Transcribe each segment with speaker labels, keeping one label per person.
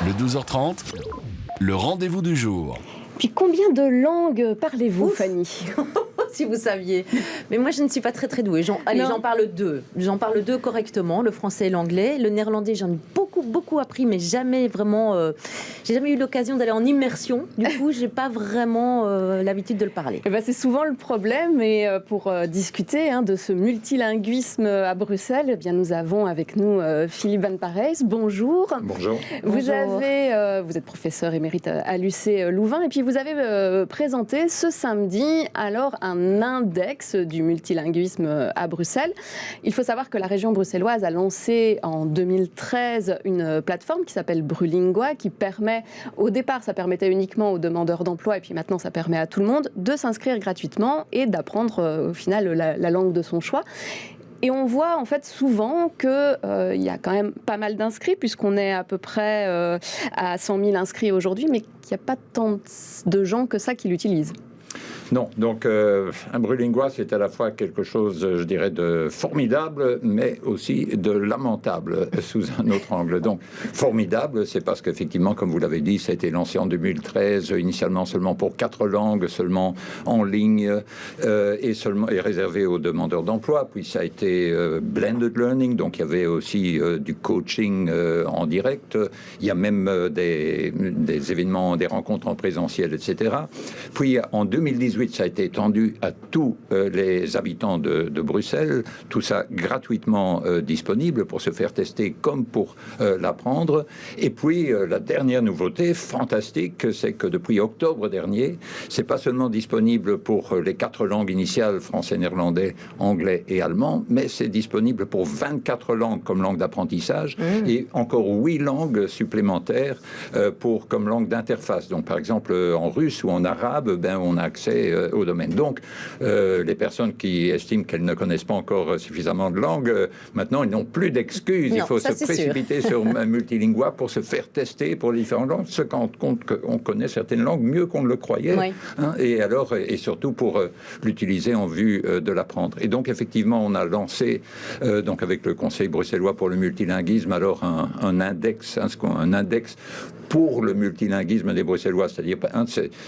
Speaker 1: Le 12h30, le rendez-vous du jour.
Speaker 2: Puis combien de langues parlez-vous, Fanny ?
Speaker 3: Si vous saviez. Mais moi, je ne suis pas très douée. J'en parle deux. J'en parle deux correctement, le français et l'anglais. Le néerlandais, j'en ai beaucoup appris, mais jamais vraiment... j'ai jamais eu l'occasion d'aller en immersion. Du coup, j'ai pas vraiment l'habitude de le parler.
Speaker 2: Et c'est souvent le problème. Et pour discuter de ce multilinguisme à Bruxelles, eh bien, nous avons avec nous Philippe Van Parijs. Bonjour.
Speaker 4: Bonjour.
Speaker 2: Vous êtes professeur émérite à l'UC Louvain. Et puis, vous avez présenté ce samedi alors un index du multilinguisme à Bruxelles. Il faut savoir que la région bruxelloise a lancé en 2013 une plateforme qui s'appelle Brulingua, qui permet, au départ, ça permettait uniquement aux demandeurs d'emploi, et puis maintenant, ça permet à tout le monde de s'inscrire gratuitement et d'apprendre, au final, la langue de son choix. Et on voit en fait souvent qu'il y a quand même pas mal d'inscrits, puisqu'on est à peu près à 100 000 inscrits aujourd'hui, mais qu'il n'y a pas tant de gens que ça qui l'utilisent.
Speaker 4: Non, donc un Brulingua, c'est à la fois quelque chose, je dirais, de formidable, mais aussi de lamentable sous un autre angle. Donc, formidable, c'est parce qu'effectivement, comme vous l'avez dit, ça a été lancé en 2013, initialement seulement pour 4 langues, seulement en ligne, et réservé aux demandeurs d'emploi. Puis ça a été blended learning, donc il y avait aussi du coaching en direct. Il y a même des événements, des rencontres en présentiel, etc. Puis en 2018, ça a été étendu à tous les habitants de Bruxelles, tout ça gratuitement disponible pour se faire tester comme pour l'apprendre. Et puis la dernière nouveauté fantastique, c'est que depuis octobre dernier, c'est pas seulement disponible pour les 4 langues initiales, français, néerlandais, anglais et allemand, mais c'est disponible pour 24 langues comme langue d'apprentissage et encore 8 langues supplémentaires comme langue d'interface. Donc par exemple en russe ou en arabe, on a accès au domaine. Donc, les personnes qui estiment qu'elles ne connaissent pas encore suffisamment de langues, maintenant, ils n'ont plus d'excuses. Il faut se précipiter sur Multilingua pour se faire tester pour les différentes langues, se rendre compte qu'on connaît certaines langues mieux qu'on ne le croyait, et surtout pour l'utiliser en vue de l'apprendre. Et donc, effectivement, on a lancé, donc avec le Conseil bruxellois pour le multilinguisme, alors un index pour le multilinguisme des Bruxellois, c'est-à-dire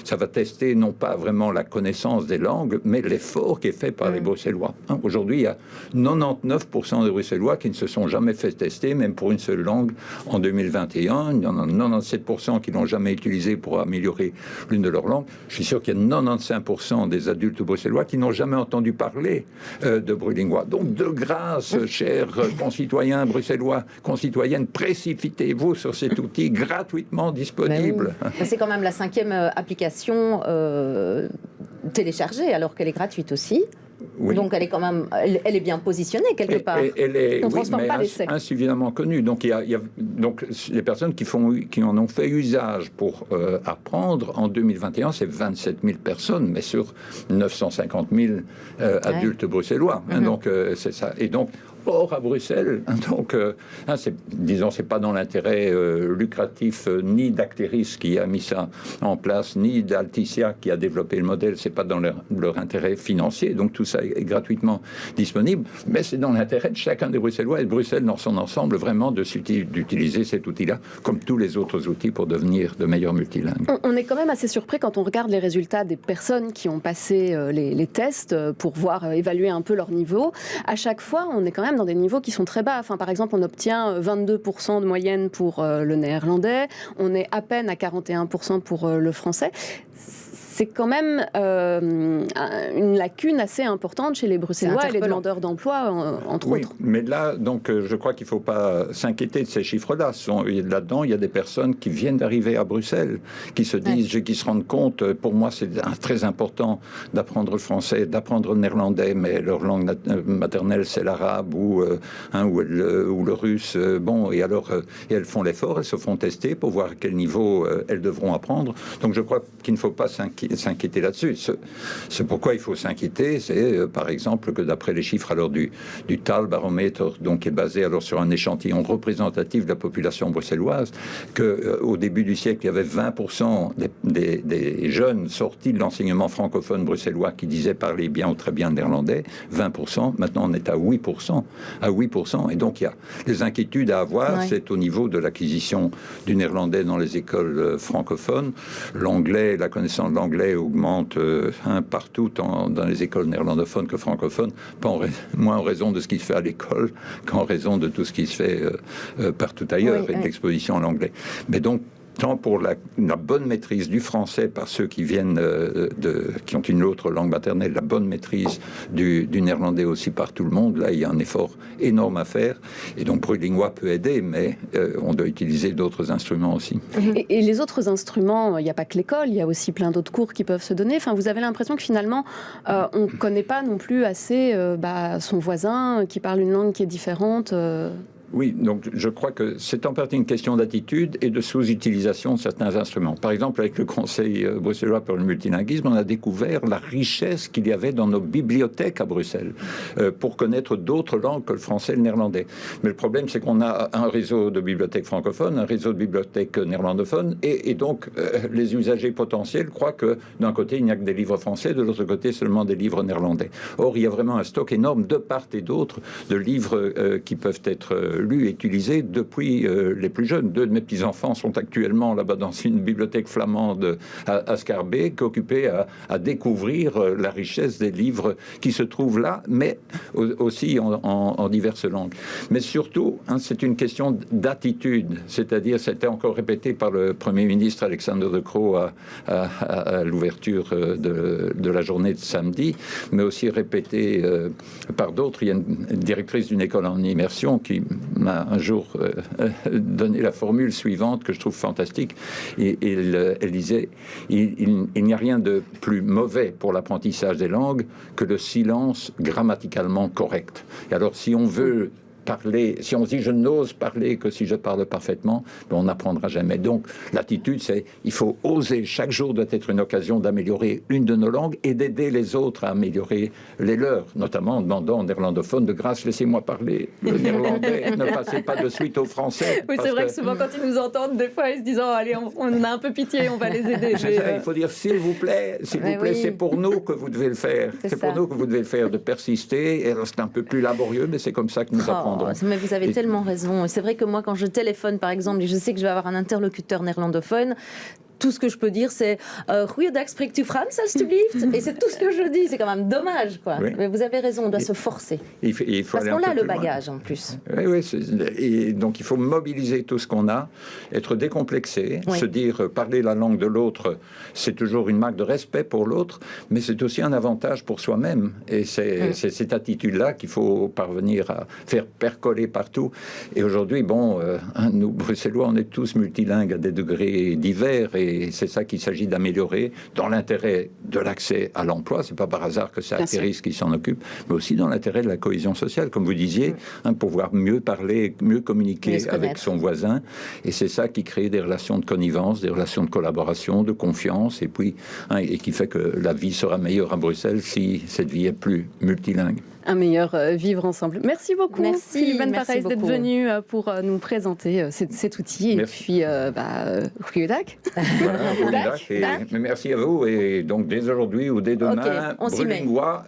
Speaker 4: ça va tester non pas vraiment la connaissance des langues, mais l'effort qui est fait par les Bruxellois. Aujourd'hui, il y a 99% des Bruxellois qui ne se sont jamais fait tester, même pour une seule langue, en 2021. Il y en a 97% qui l'ont jamais utilisé pour améliorer l'une de leurs langues. Je suis sûr qu'il y a 95% des adultes bruxellois qui n'ont jamais entendu parler de Brulingua. Donc, de grâce, chers concitoyens bruxellois, concitoyennes, précipitez-vous sur cet outil gratuitement disponible.
Speaker 3: C'est quand même la 5e application téléchargée, alors qu'elle est gratuite aussi. Oui. Donc elle est quand même, elle est bien positionnée quelque part.
Speaker 4: On ne transforme pas l'essai. Insuffisamment connue. Donc il y a donc les personnes qui en ont fait usage pour apprendre en 2021, c'est 27 000 personnes, mais sur 950 000 adultes bruxellois. Donc c'est ça. Et donc hors à Bruxelles, donc c'est pas dans l'intérêt lucratif ni d'Acteris qui a mis ça en place, ni d'Alticia qui a développé le modèle. C'est pas dans leur intérêt financier. Donc tout ça est gratuitement disponible, mais c'est dans l'intérêt de chacun des Bruxellois et de Bruxelles dans son ensemble vraiment d'utiliser cet outil-là comme tous les autres outils pour devenir de meilleurs multilingues.
Speaker 2: On est quand même assez surpris quand on regarde les résultats des personnes qui ont passé les tests pour voir évaluer un peu leur niveau. À chaque fois, on est quand même dans des niveaux qui sont très bas. Enfin, par exemple, on obtient 22% de moyenne pour le néerlandais, on est à peine à 41% pour le français. C'est quand même une lacune assez importante chez les Bruxellois et les demandeurs d'emploi, entre autres.
Speaker 4: Mais là, donc, je crois qu'il ne faut pas s'inquiéter de ces chiffres-là. Là-dedans, il y a des personnes qui viennent d'arriver à Bruxelles, qui se disent, qui se rendent compte, pour moi, c'est très important d'apprendre le français, d'apprendre le néerlandais, mais leur langue maternelle, c'est l'arabe ou le russe. Et alors, elles font l'effort, elles se font tester pour voir à quel niveau elles devront apprendre. Donc, je crois qu'il ne faut pas s'inquiéter s'inquiéter là-dessus. C'est pourquoi il faut s'inquiéter, c'est par exemple que d'après les chiffres alors du TAL baromètre, donc qui est basé alors sur un échantillon représentatif de la population bruxelloise, que au début du siècle il y avait 20% des jeunes sortis de l'enseignement francophone bruxellois qui disaient parler bien ou très bien néerlandais, 20%. Maintenant on est à 8%, et donc il y a des inquiétudes à avoir. C'est au niveau de l'acquisition du néerlandais dans les écoles francophones. L'anglais, la connaissance de l'anglais augmente partout dans les écoles néerlandophones que francophones, moins en raison de ce qui se fait à l'école qu'en raison de tout ce qui se fait partout ailleurs et de l'exposition à l'anglais. Mais donc, tant pour la bonne maîtrise du français par ceux qui viennent qui ont une autre langue maternelle, la bonne maîtrise du néerlandais aussi par tout le monde, là il y a un effort énorme à faire, et donc Brulingua peut aider, mais on doit utiliser d'autres instruments aussi.
Speaker 2: Et les autres instruments, il n'y a pas que l'école, il y a aussi plein d'autres cours qui peuvent se donner. Enfin, vous avez l'impression que finalement on ne connaît pas non plus assez son voisin qui parle une langue qui est différente.
Speaker 4: Oui, donc je crois que c'est en partie une question d'attitude et de sous-utilisation de certains instruments. Par exemple, avec le Conseil bruxellois pour le multilinguisme, on a découvert la richesse qu'il y avait dans nos bibliothèques à Bruxelles pour connaître d'autres langues que le français et le néerlandais. Mais le problème, c'est qu'on a un réseau de bibliothèques francophones, un réseau de bibliothèques néerlandophones, et donc les usagers potentiels croient que d'un côté, il n'y a que des livres français, de l'autre côté, seulement des livres néerlandais. Or, il y a vraiment un stock énorme de part et d'autre de livres qui peuvent être lus et utilisés depuis les plus jeunes. 2 de mes petits-enfants sont actuellement là-bas dans une bibliothèque flamande à Scarbeck, occupés à découvrir la richesse des livres qui se trouvent là, mais aussi en diverses langues. Mais surtout, c'est une question d'attitude, c'est-à-dire, c'était encore répété par le Premier ministre Alexander De Croo à l'ouverture de la journée de samedi, mais aussi répété par d'autres. Il y a une directrice d'une école en immersion qui m'a un jour donné la formule suivante que je trouve fantastique. Elle disait il n'y a rien de plus mauvais pour l'apprentissage des langues que le silence grammaticalement correct. Et alors, si on veut parler, si on se dit je n'ose parler que si je parle parfaitement, on n'apprendra jamais. Donc l'attitude, c'est il faut oser. Chaque jour doit être une occasion d'améliorer une de nos langues et d'aider les autres à améliorer les leurs, notamment en demandant aux néerlandophones de grâce, laissez-moi parler le néerlandais, ne passez pas de suite au français.
Speaker 2: Oui, c'est vrai que souvent quand ils nous entendent, des fois ils se disent oh, allez, on a un peu pitié, on va les aider.
Speaker 4: Il faut dire s'il vous plaît, c'est pour nous que vous devez le faire. C'est pour nous que vous devez le faire, de persister. Et alors c'est un peu plus laborieux, mais c'est comme ça que nous apprendrons.
Speaker 3: Mais vous avez tellement raison. C'est vrai que moi, quand je téléphone, par exemple, et je sais que je vais avoir un interlocuteur néerlandophone, tout ce que je peux dire, c'est Goeiedag, spreekt u Frans, alstublieft? Et c'est tout ce que je dis. C'est quand même dommage, quoi. Oui. Mais vous avez raison, on doit se forcer.
Speaker 4: Il faut
Speaker 3: parce qu'on a le bagage, en plus.
Speaker 4: Oui, et donc il faut mobiliser tout ce qu'on a, être décomplexé, se dire parler la langue de l'autre, c'est toujours une marque de respect pour l'autre, mais c'est aussi un avantage pour soi-même. Et c'est cette attitude-là qu'il faut parvenir à faire percoler partout. Et aujourd'hui, nous, Bruxellois, on est tous multilingues à des degrés divers, et c'est ça qu'il s'agit d'améliorer dans l'intérêt de l'accès à l'emploi. C'est pas par hasard que c'est Atterris qui s'en occupe, mais aussi dans l'intérêt de la cohésion sociale, comme vous disiez, pouvoir mieux parler, mieux communiquer avec son voisin. Et c'est ça qui crée des relations de connivence, des relations de collaboration, de confiance, et puis et qui fait que la vie sera meilleure à Bruxelles si cette vie est plus multilingue.
Speaker 2: Un meilleur vivre ensemble. Merci beaucoup,
Speaker 3: Philippe Van
Speaker 2: Parijs, d'être venu pour nous présenter cet outil.
Speaker 4: Merci.
Speaker 2: Et puis, Goeiedag.
Speaker 4: Mais merci à vous. Et donc, dès aujourd'hui ou dès demain, Brulingua.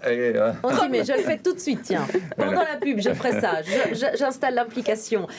Speaker 3: On s'y met, je le fais tout de suite, tiens. Pendant la pub, je ferai ça. J'installe l'application.